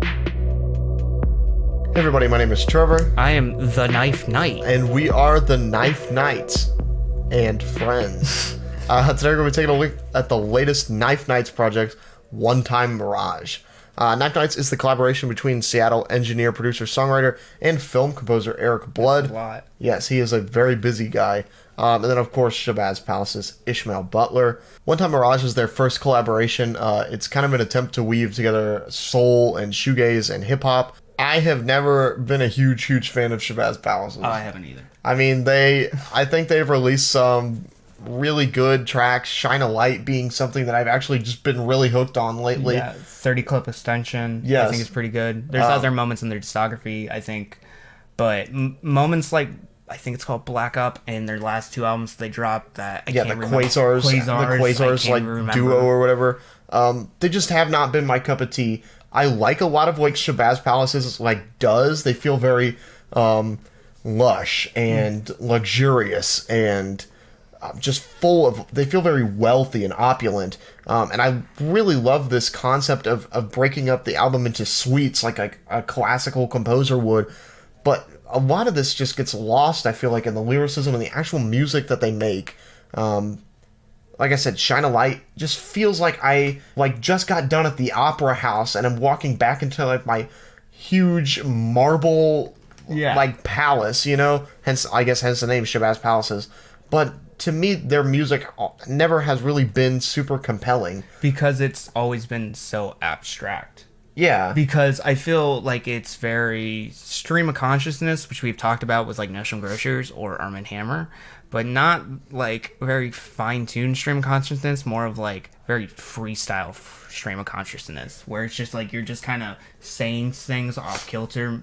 Hey everybody, my name is Trevor. I am the Knife Knight. And we are the Knife Knights and friends. Today we're going to be taking a look at the latest Knife Knights project, One Time Mirage. Knife Knights is the collaboration between Seattle engineer, producer, songwriter, and film composer Erik Blood. That's a lot. Yes, he is a very busy guy. And then, of course, Shabazz Palace's Ishmael Butler. One Time Mirage is their first collaboration. It's kind of an attempt to weave together soul and shoegaze and hip-hop. I have never been a huge fan of Shabazz Palace's. Oh, I haven't either. I mean, I think they've released some really good tracks, Shine a Light being something that I've actually just been really hooked on lately. Yeah, 30 clip extension. Yes. I think it's pretty good. There's other moments in their discography, I think. But moments like, I think it's called Black Up, and their last two albums they dropped that I can't remember. The Quasars like duo or whatever. They just have not been my cup of tea. I like a lot of like Shabazz Palace's like does. They feel very lush and luxurious and just full of. They feel very wealthy and opulent. And I really love this concept of breaking up the album into suites like a classical composer would. But a lot of this just gets lost, I feel like, in the lyricism and the actual music that they make. Like I said, Shine a Light just feels like I just got done at the opera house and I'm walking back into like my huge marble palace, you know? Hence the name Shabazz Palaces. But to me, their music never has really been super compelling. Because it's always been so abstract. Yeah. Because I feel like it's very stream of consciousness, which we've talked about with like Notion Grocers or Arm & Hammer, but not like very fine-tuned stream of consciousness, more of like very freestyle stream of consciousness, where it's just like you're just kind of saying things off kilter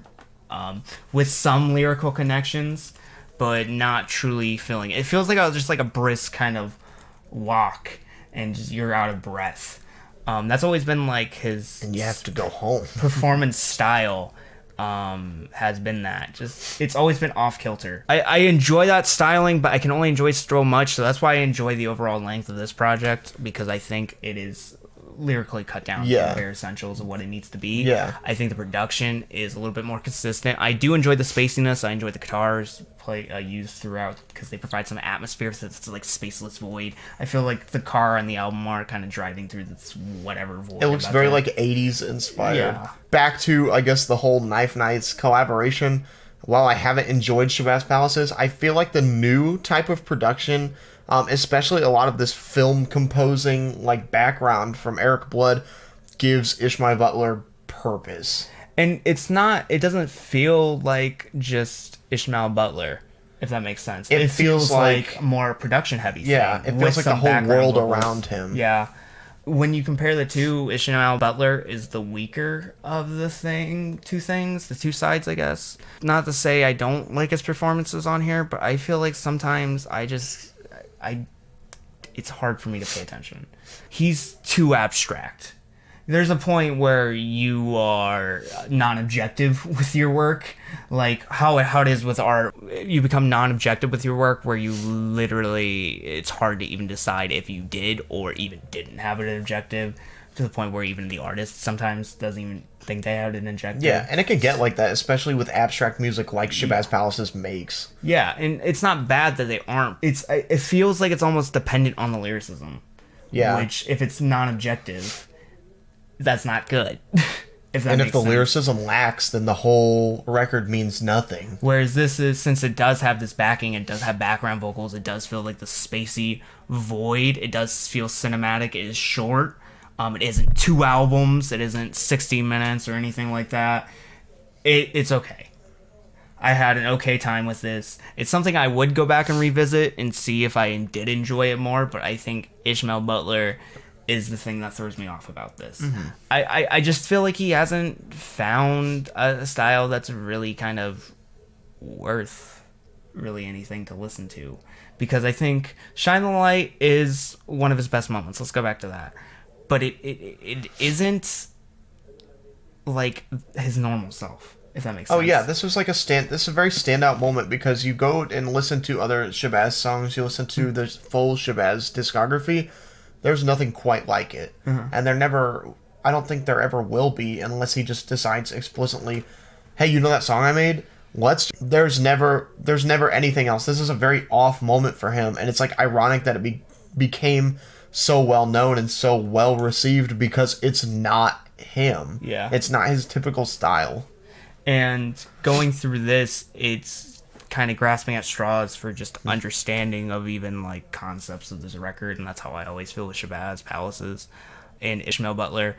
with some lyrical connections, but not truly feeling it. It feels like just like a brisk kind of walk and just you're out of breath. That's always been like his... And you have to go home. Performance style has been that. Just it's always been off-kilter. I enjoy that styling, but I can only enjoy so much, so that's why I enjoy the overall length of this project, because I think it is lyrically cut down to the bare essentials of what it needs to be. Yeah. I think the production is a little bit more consistent. I do enjoy the spaciness. I enjoy the guitars used throughout because they provide some atmosphere, so it's like spaceless void. I feel like the car and the album are kind of driving through this whatever void. It looks very like 80s inspired. Yeah. Back to, I guess, the whole Knife Knights collaboration. While I haven't enjoyed Shabazz Palace's, I feel like the new type of production, especially a lot of this film composing like background from Erik Blood, gives Ishmael Butler purpose. And it doesn't feel like just Ishmael Butler, if that makes sense. It feels like more production heavy. Yeah, it feels like the whole world around him. Yeah. When you compare the two, Ishmael Butler is the weaker of the two sides, I guess. Not to say I don't like his performances on here, but I feel like sometimes it's hard for me to pay attention. He's too abstract. There's a point where you are non-objective with your work, like how it is with art. You become non-objective with your work, where you literally, it's hard to even decide if you did or even didn't have an objective, to the point where even the artist sometimes doesn't even think they had an objective. Yeah, and it can get like that, especially with abstract music like Shabazz Palace's makes. Yeah, and it's not bad that they aren't. It feels like it's almost dependent on the lyricism. Yeah. Which, if it's non-objective, that's not good. If the lyricism lacks, then the whole record means nothing. Whereas this is, since it does have this backing, it does have background vocals, it does feel like the spacey void, it does feel cinematic, it is short, it isn't 2 albums, it isn't 60 minutes or anything like that. It's okay. I had an okay time with this. It's something I would go back and revisit and see if I did enjoy it more, but I think Ishmael Butler is the thing that throws me off about this. Mm-hmm. I just feel like he hasn't found a style that's really kind of worth really anything to listen to. Because I think Shine the Light is one of his best moments. Let's go back to that. But it isn't like his normal self, if that makes sense. Oh yeah, this was like this is a very standout moment, because you go and listen to other Shabazz songs, you listen to the full Shabazz discography, there's nothing quite like it. Mm-hmm. And they're never I don't think there ever will be unless he just decides explicitly, hey, you know that song I made? There's never anything else. This is a very off moment for him, and it's like ironic that it became so well known and so well received because it's not him. Yeah. It's not his typical style. And going through this, it's kind of grasping at straws for just understanding of even like concepts of this record, and that's how I always feel with Shabazz Palaces and Ishmael Butler.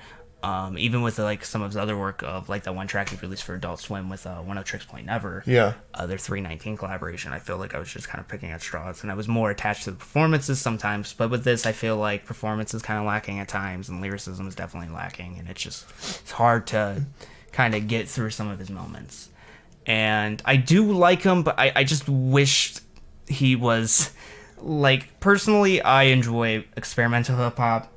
Even with like some of his other work of like that one track he released for Adult Swim with 106 Point Never, yeah, their 319 collaboration, I feel like I was just kind of picking at straws, and I was more attached to the performances sometimes, but with this I feel like performance is kind of lacking at times, and lyricism is definitely lacking, and it's hard to kind of get through some of his moments. And I do like him, but I just wish he was like, personally I enjoy experimental hip-hop,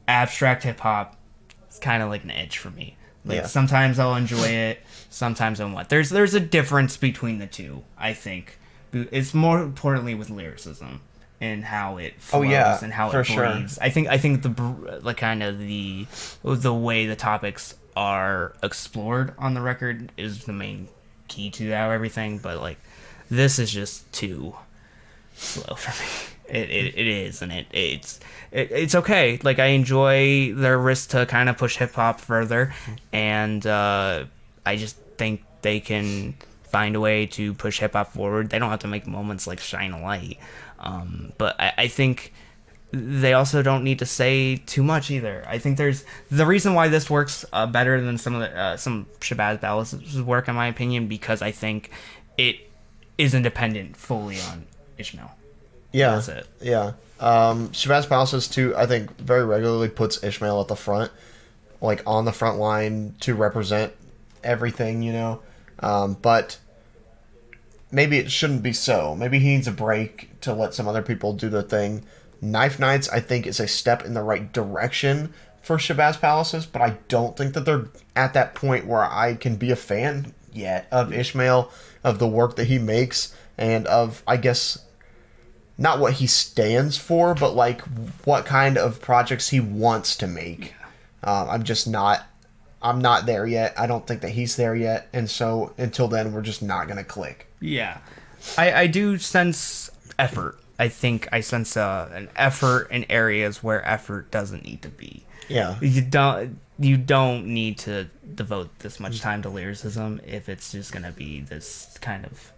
abstract hip-hop. It's kind of like an edge for me. Like, sometimes I'll enjoy it, sometimes I won't. There's a difference between the two, I think. It's more importantly with lyricism and how it flows and how it breathes. Sure. I think the like kind of the way the topics are explored on the record is the main key to everything. But like, this is just too slow for me. It is, and it's okay. Like, I enjoy their risk to kind of push hip hop further, and I just think they can find a way to push hip hop forward. They don't have to make moments like Shine a Light, but I think they also don't need to say too much either. I think there's the reason why this works better than some Shabazz Palaces' work, in my opinion, because I think it is independent fully on Ishmael. Yeah, that's it. Yeah. Shabazz Palaces too, I think, very regularly puts Ishmael at the front, like on the front line to represent everything, you know. But maybe it shouldn't be so. Maybe he needs a break to let some other people do their thing. Knife Knights, I think, is a step in the right direction for Shabazz Palaces, but I don't think that they're at that point where I can be a fan yet of Ishmael, of the work that he makes, and of, I guess, not what he stands for, but like what kind of projects he wants to make. I'm not there yet. I don't think that he's there yet, and so until then, we're just not gonna click. Yeah, I do sense effort. I think I sense an effort in areas where effort doesn't need to be. Yeah, you don't need to devote this much time to lyricism if it's just gonna be this kind of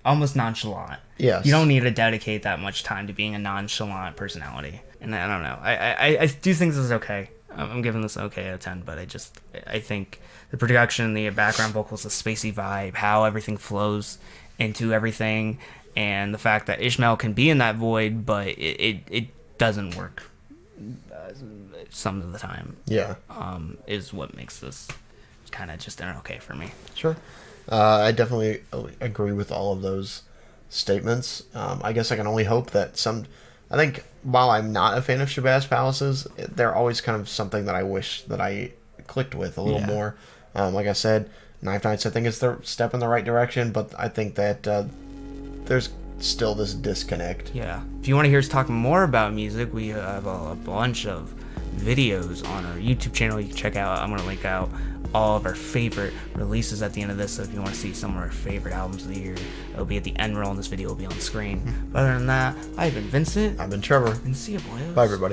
almost nonchalant. Yes. You don't need to dedicate that much time to being a nonchalant personality. And I don't know. I do think this is okay. I'm giving this okay out of 10, but I think the production, the background vocals, the spacey vibe, how everything flows into everything, and the fact that Ishmael can be in that void, but it doesn't work some of the time. Yeah. Is what makes this kind of just an okay for me. Sure. I definitely agree with all of those statements. I guess I can only hope that I think while I'm not a fan of Shabazz Palaces, they're always kind of something that I wish that I clicked with a little more. Like I said, Knife Knights, I think, is the step in the right direction, but I think that there's still this disconnect. Yeah. If you want to hear us talk more about music, we have a bunch of videos on our YouTube channel you can check out. I'm going to link out all of our favorite releases at the end of this, so if you want to see some of our favorite albums of the year, it'll be at the end roll, and this video will be on screen. But other than that, I've been Vincent. I've been Trevor. And see you, boys. Bye, everybody.